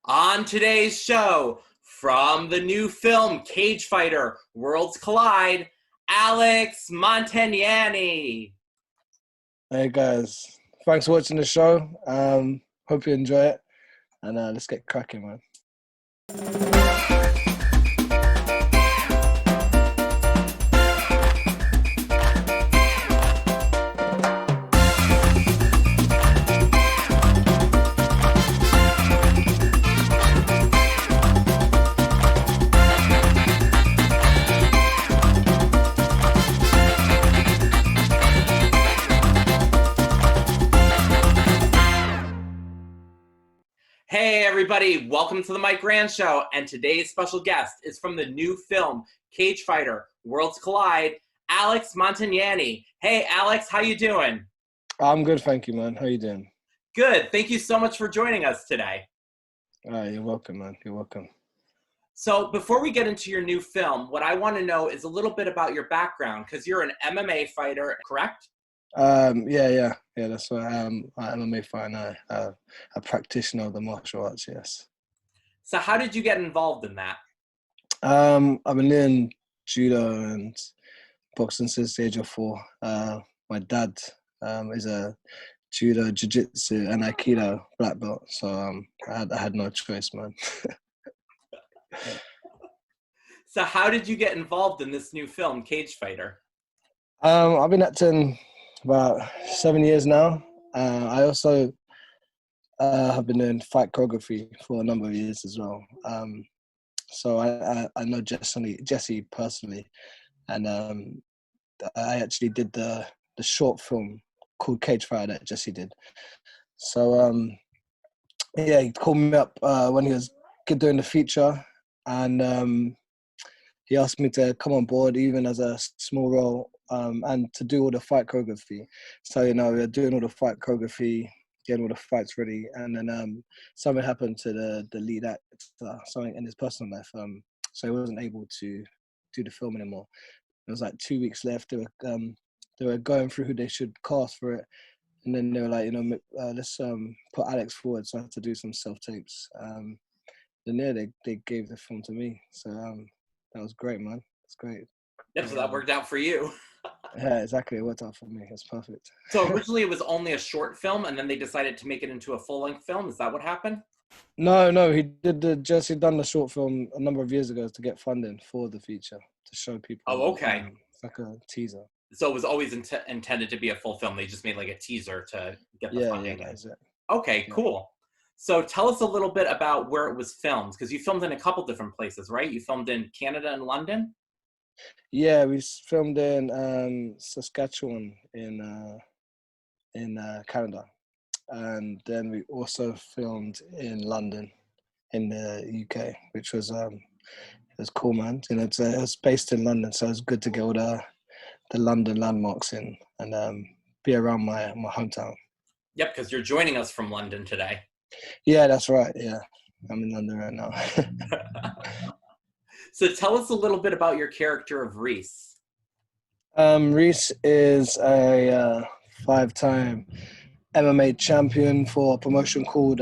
On today's show, from the new film Cagefighter, Worlds Collide, Alex Montagnani. Hey guys, thanks for watching the show. Hope you enjoy it, and let's get cracking, man. Hey everybody, welcome to the Mike Grand Show, and today's special guest is from the new film Cagefighter, Worlds Collide, Alex Montagnani. Hey Alex, how you doing? I'm good, thank you, man. How you doing? Good, thank you so much for joining us today. You're welcome, man. You're welcome. So before we get into your new film, what I want to know is a little bit about your background, because you're an MMA fighter, correct? Yeah. That's what I'm an MMA fighter, a practitioner of the martial arts. Yes. So how did you get involved in that? I've been doing judo and boxing since the age of 4. My dad is a judo, jiu-jitsu, and aikido black belt, so I had no choice, man. So how did you get involved in this new film, Cagefighter? I've been acting about 7 years now. I also have been doing fight choreography for a number of years as well. So I know Jesse personally, and I actually did the short film called Cagefighter that Jesse did. So he called me up when he was doing the feature, and he asked me to come on board even as a small role, and to do all the fight choreography. So, we were doing all the fight choreography, getting all the fights ready, and then something happened to the lead actor, something in his personal life. So he wasn't able to do the film anymore. It was like 2 weeks left. They were going through who they should cast for it, and then they were like, let's put Alex forward. So I had to do some self-tapes. Then they gave the film to me. So that was great, man. It's great. Yep, so that worked out for you. Yeah, exactly. It worked out for me. It's perfect. So originally it was only a short film, and then they decided to make it into a full-length film. Is that what happened? No. He did Jesse done the short film a number of years ago to get funding for the feature to show people. Oh, okay. It's like a teaser. So it was always intended to be a full film. They just made like a teaser to get the funding. Yeah, that's it. Okay, Yeah. Cool. So tell us a little bit about where it was filmed, because you filmed in a couple different places, right? You filmed in Canada and London? Yeah, we filmed in Saskatchewan in Canada, and then we also filmed in London in the UK, which was it was cool, man. It's based in London, so it's good to get all the London landmarks in and be around my hometown. Yep, because you're joining us from London today. Yeah, that's right. Yeah, I'm in London right now. So tell us a little bit about your character of Reese. Reese is a 5-time MMA champion for a promotion called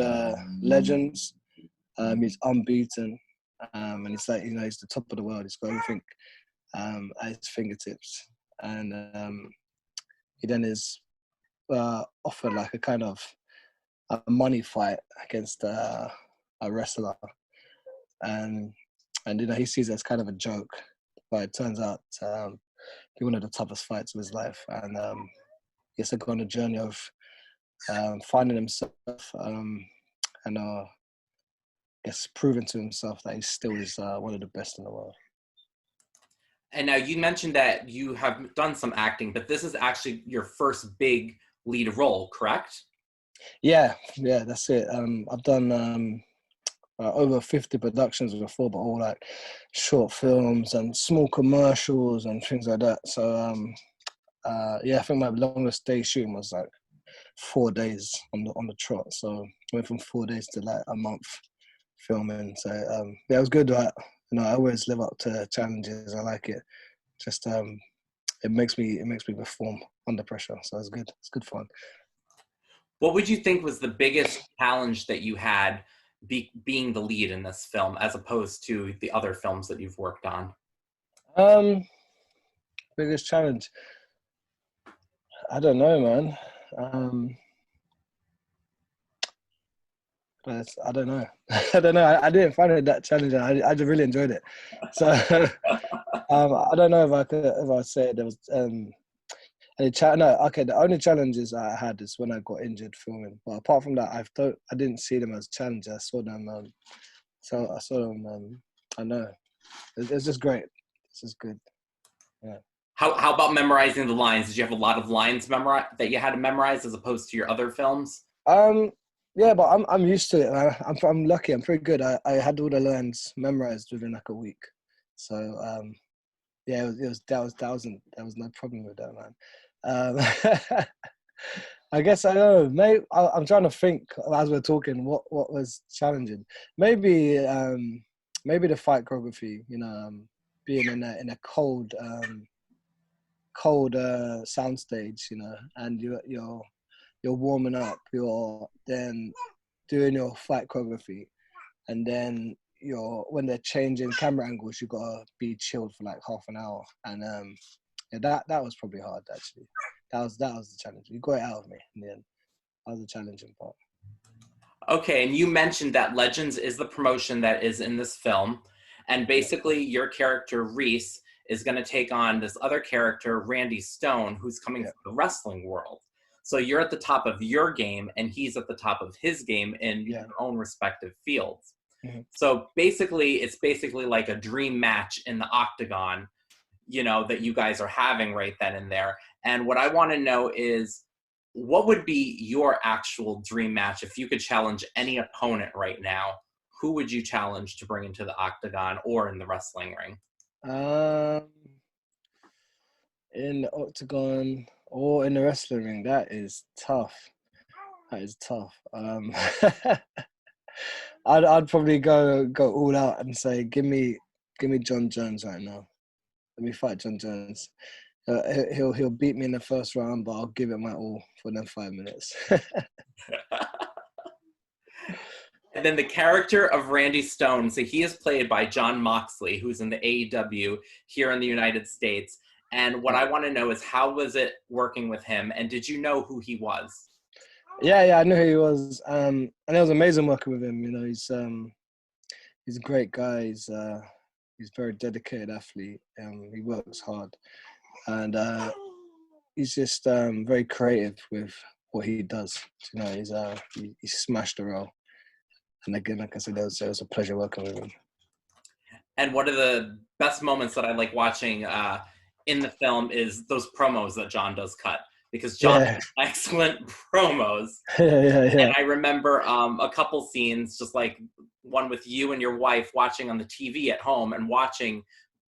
Legends. He's unbeaten, and he's like, he's the top of the world. He's got everything at his fingertips, and he then is offered like a kind of a money fight against a wrestler, and he sees it as kind of a joke, but it turns out to be one of the toughest fights of his life, and he has to go on a journey of finding himself and proving to himself that he still is one of the best in the world. And now you mentioned that you have done some acting, but this is actually your first big lead role, correct? Yeah, that's it. I've done over 50 productions before, but all like short films and small commercials and things like that. So I think my longest day shooting was like 4 days on the trot. So I went from 4 days to like a month filming. So it was good. I always live up to challenges. I like it. Just it makes me perform under pressure. So it's good. It's good fun. What would you think was the biggest challenge that you had being the lead in this film as opposed to the other films that you've worked on? Biggest challenge? I don't know, man. But I don't know. I don't know. I didn't find it that challenging. I just really enjoyed it. So I don't know if I say there was no. Okay, the only challenges I had is when I got injured filming. But apart from that, I didn't see them as challenges. I saw them. So I saw them. I know. It's just great. It's just good. Yeah. How about memorizing the lines? Did you have a lot of lines that you had to memorize as opposed to your other films? Yeah, but I'm used to it. I'm lucky. I'm pretty good. I had all the lines memorized within like a week. So yeah, there was no problem with that, man. I guess I don't know. Maybe I'm trying to think as we're talking. What was challenging? Maybe the fight choreography. Being in a cold soundstage. And you're warming up. You're then doing your fight choreography, and then when they're changing camera angles, you gotta be chilled for like half an hour. And yeah, that was probably hard actually. That was the challenge. You got it out of me in the end. That was the challenging part. Okay, and you mentioned that Legends is the promotion that is in this film, and basically your character Reese is going to take on this other character, Randy Stone, who's coming from the wrestling world. So you're at the top of your game, and he's at the top of his game in your own respective fields. Mm-hmm. So basically, it's basically like a dream match in the octagon, that you guys are having right then and there. And what I want to know is, what would be your actual dream match if you could challenge any opponent right now? Who would you challenge to bring into the octagon or in the wrestling ring? In the octagon or in the wrestling ring, that is tough. That is tough. I'd probably go all out and say, give me John Jones right now. Let me fight John Jones. He'll beat me in the first round, but I'll give it my all for them 5 minutes. And then the character of Randy Stone, so he is played by Jon Moxley, who's in the AEW here in the United States. And what I want to know is, how was it working with him? And did you know who he was? Yeah, I knew who he was. And it was amazing working with him. He's a great guy. He's a very dedicated athlete. He works hard. And he's just very creative with what he does. He smashed the role. And again, like I said, it was a pleasure working with him. And one of the best moments that I like watching in the film is those promos that John does cut, because John has excellent promos. Yeah. And I remember a couple scenes, just like one with you and your wife watching on the TV at home and watching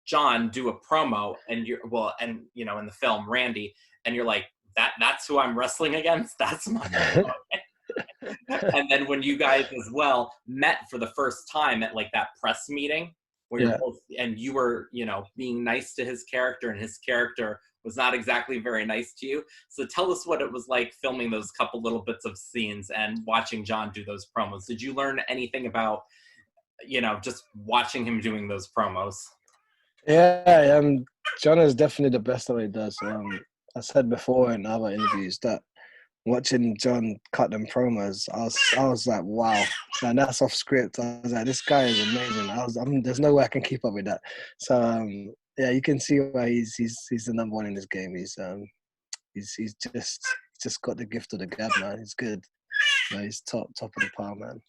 John do a promo, and in the film, Randy, and you're like, that's who I'm wrestling against? That's my And then when you guys as well met for the first time at like that press meeting where you're both, and you were, being nice to his character, and his character was not exactly very nice to you. So tell us what it was like filming those couple little bits of scenes and watching John do those promos. Did you learn anything about, just watching him doing those promos? Yeah, John is definitely the best at what he does. I said before in other interviews that watching John cut them promos, I was like, wow, man, that's off script. I was like, this guy is amazing. There's no way I can keep up with that. So yeah, you can see why he's the number one in this game. He's just got the gift of the gab, man. He's good. He's top of the pile, man.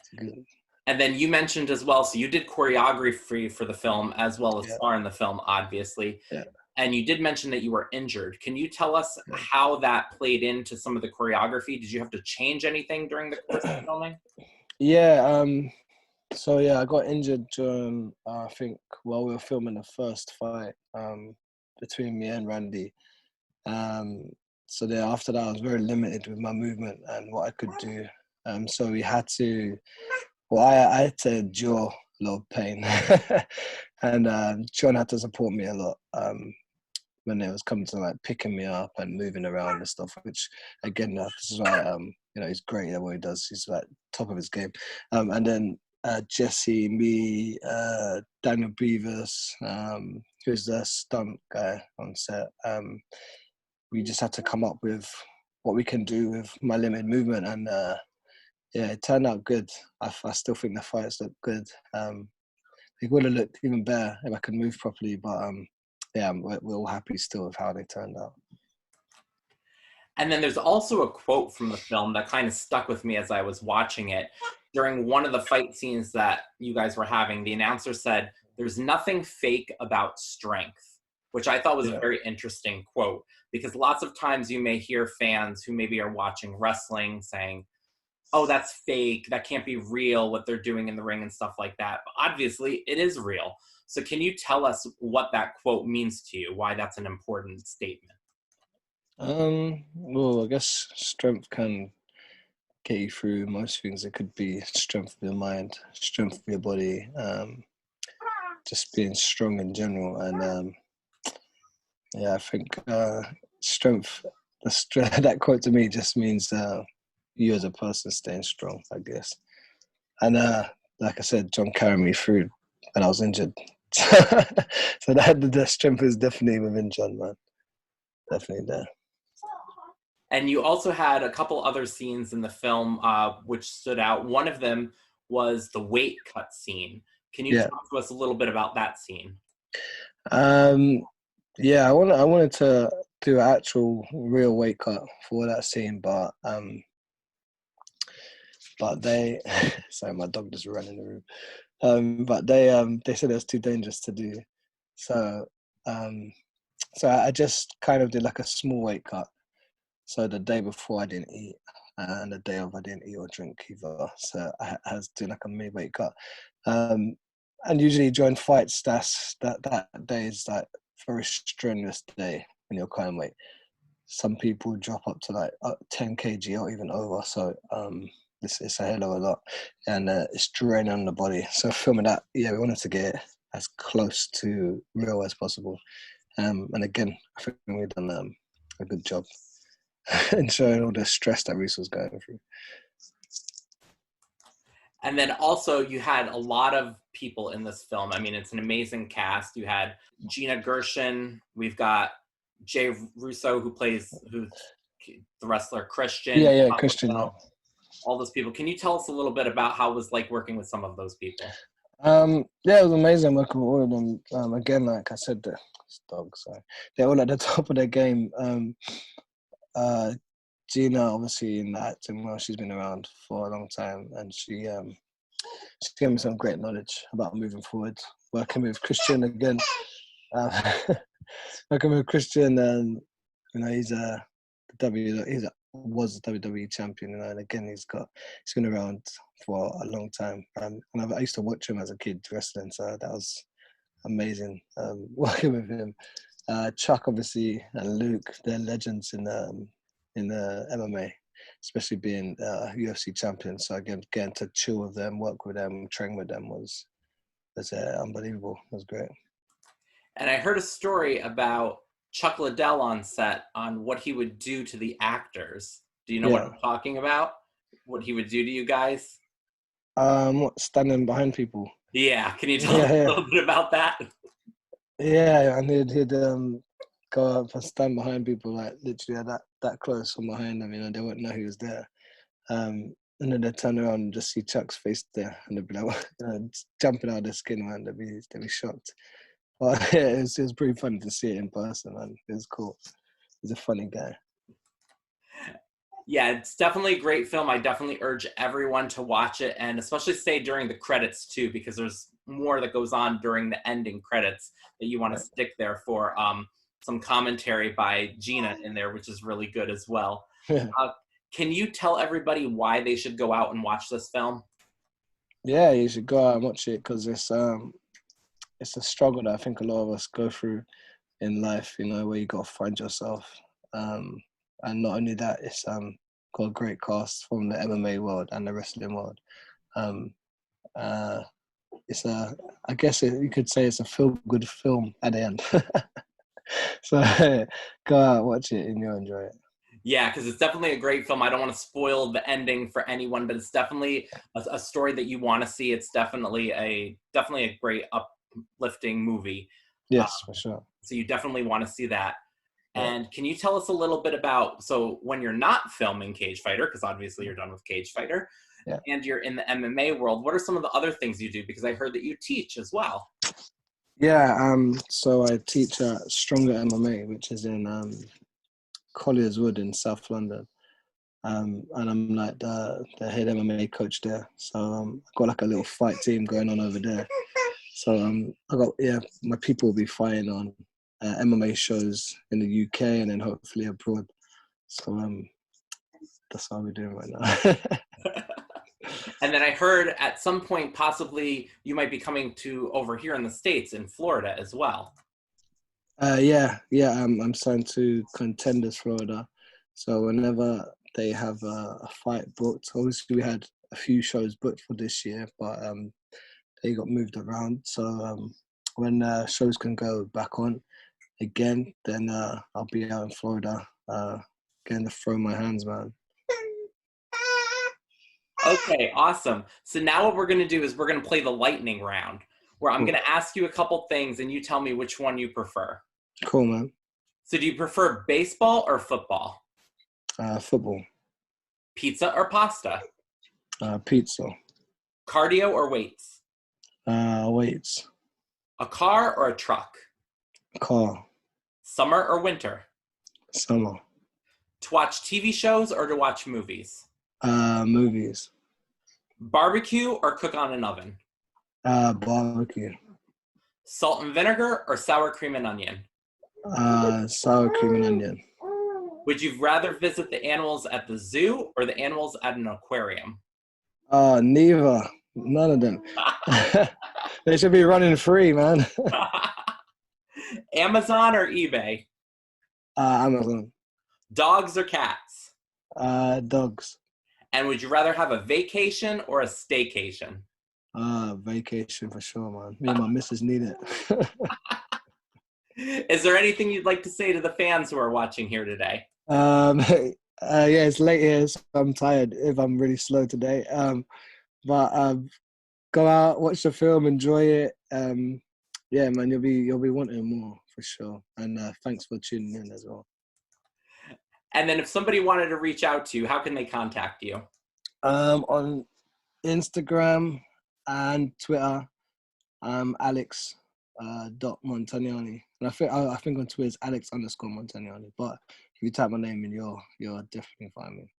It's good. And then you mentioned as well, so you did choreography for the film as well as star in the film, obviously. Yeah. And you did mention that you were injured. Can you tell us how that played into some of the choreography? Did you have to change anything during the course of filming? Yeah. So yeah, I got injured during, I think, while we were filming the first fight between me and Randy. So then after that, I was very limited with my movement and what I could do. So we had to. Well, I had to endure a lot of pain, and John had to support me a lot. when it was coming to like picking me up and moving around and stuff, which again, this is why he's great at what he does. He's like top of his game. And then Jesse, me, Daniel Beavers, who's the stunt guy on set. We just had to come up with what we can do with my limited movement, and yeah, it turned out good. I still think the fights look good. It would have looked even better if I could move properly, but yeah, we're all happy still with how they turned out. And then there's also a quote from the film that kind of stuck with me as I was watching it. During one of the fight scenes that you guys were having, the announcer said, "There's nothing fake about strength," which I thought was a very interesting quote, because lots of times you may hear fans who maybe are watching wrestling saying, "Oh, that's fake. That can't be real, what they're doing in the ring," and stuff like that. But obviously, it is real. So can you tell us what that quote means to you, why that's an important statement? Well, I guess strength can get you through most things. It could be strength of your mind, strength of your body, just being strong in general. And yeah, I think strength, that quote to me just means you as a person staying strong, I guess. And like I said, John carried me through when I was injured. So the strength is definitely within John, man. Definitely there. And you also had a couple other scenes in the film which stood out. One of them was the weight cut scene. Can you talk to us a little bit about that scene? Yeah, I wanted to do an actual real weight cut for that scene, but they sorry, my dog just ran in the room. But they said it was too dangerous to do. So I just kind of did like a small weight cut. So the day before I didn't eat, and the day of I didn't eat or drink either. So I was doing like a mid-weight cut. And usually during fights, that day is like a very strenuous day when you're cutting weight. Some people drop up to like 10 kg or even over. So it's a hell of a lot, and it's draining on the body. So filming that, yeah, we wanted to get it as close to real as possible. And again, I think we've done a good job and showing all the stress that Reese was going through. And then also you had a lot of people in this film. I mean, it's an amazing cast. You had Gina Gershon. We've got Jay Russo, who's the wrestler Christian. Yeah, Christian. Yeah. All those people. Can you tell us a little bit about how it was like working with some of those people? Yeah, it was amazing working with all of them. Again, like I said, the dogs, they're all at the top of their game. Gina, obviously, in the acting world, she's been around for a long time, and she gave me some great knowledge about moving forward. Working with Christian again, working with Christian, and he's was a WWE champion, and again he's been around for a long time. And I used to watch him as a kid wrestling, so that was amazing working with him. Chuck, obviously, and Luke, they're legends in the MMA, especially being UFC champions. So again, getting to chill with them, work with them, train with them was unbelievable. It was great. And I heard a story about Chuck Liddell on set on what he would do to the actors. Do you know what I'm talking about? What he would do to you guys? Standing behind people. Yeah, can you tell us a little bit about that? Yeah, and he'd go up and stand behind people, like literally that close from behind them. They wouldn't know he was there. And then they'd turn around and just see Chuck's face there, and they'd be like, jumping out of their skin, man. They'd be shocked. But yeah, it was pretty funny to see it in person, man. It was cool. He's a funny guy. Yeah, it's definitely a great film. I definitely urge everyone to watch it, and especially stay during the credits too, because there's more that goes on during the ending credits that you want to stick there for. Some commentary by Gina in there, which is really good as well. Can you tell everybody why they should go out and watch this film? Yeah, you should go out and watch it, because it's a struggle that I think a lot of us go through in life, where you got to find yourself. And not only that, it's got a great cast from the MMA world and the wrestling world. I guess you could say it's a feel-good film at the end. So go out, watch it, and you'll enjoy it. Yeah, because it's definitely a great film. I don't want to spoil the ending for anyone, but it's definitely a story that you want to see. It's definitely a great uplifting movie. Yes, for sure. So you definitely want to see that. Yeah. And can you tell us a little bit about, so when you're not filming Cagefighter, because obviously you're done with Cagefighter, Yeah. and you're in the MMA world, what are some of the other things you do? Because I heard that you teach as well. Yeah. So I teach at Stronger MMA, which is in Colliers Wood in South London. And I'm like the head MMA coach there. So I've got like a little fight team going on over there. So I got my people will be fighting on MMA shows in the UK and then hopefully abroad. So that's what we're doing right now. And then I heard at some point possibly you might be coming to over here in the States in Florida as well. Yeah. I'm signed to Contenders Florida. So whenever they have a fight booked, obviously we had a few shows booked for this year, but they got moved around. So when shows can go back on again, then I'll be out in Florida getting to throw my hands, man. Okay, awesome. So now what we're going to do is we're going to play the lightning round, where I'm going to ask you a couple things and you tell me which one you prefer. Cool, man. So do you prefer baseball or football? Football. Pizza or pasta? Pizza. Cardio or weights? Weights. A car or a truck? Car. Summer or winter? Summer. To watch TV shows or to watch movies? Movies. Barbecue or cook on an oven? Barbecue. Salt and vinegar or sour cream and onion? Sour cream and onion. Would you rather visit the animals at the zoo or the animals at an aquarium? Neither. None of them. They should be running free, man. Amazon or eBay? Amazon. Dogs or cats? Dogs. And would you rather have a vacation or a staycation? Vacation for sure, man. Me and my missus need it. Is there anything you'd like to say to the fans who are watching here today? Yeah, it's late here, so I'm tired if I'm really slow today. But go out, watch the film, enjoy it. Yeah, man, you'll be wanting more for sure. And thanks for tuning in as well. And then if somebody wanted to reach out to you, how can they contact you? On Instagram and Twitter, Alex .Montagnani. And I think on Twitter it's Alex_Montagnani. But if you type my name in, you'll definitely find me.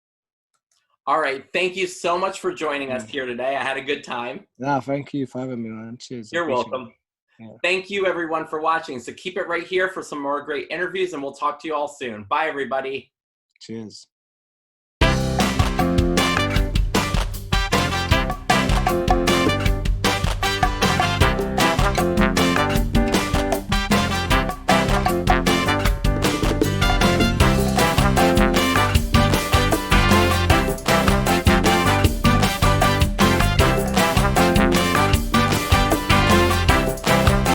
All right. Thank you so much for joining us here today. I had a good time. Nah, thank you for having me, man. Cheers. You're welcome. Yeah. Thank you, everyone, for watching. So keep it right here for some more great interviews, and we'll talk to you all soon. Bye, everybody. Cheers.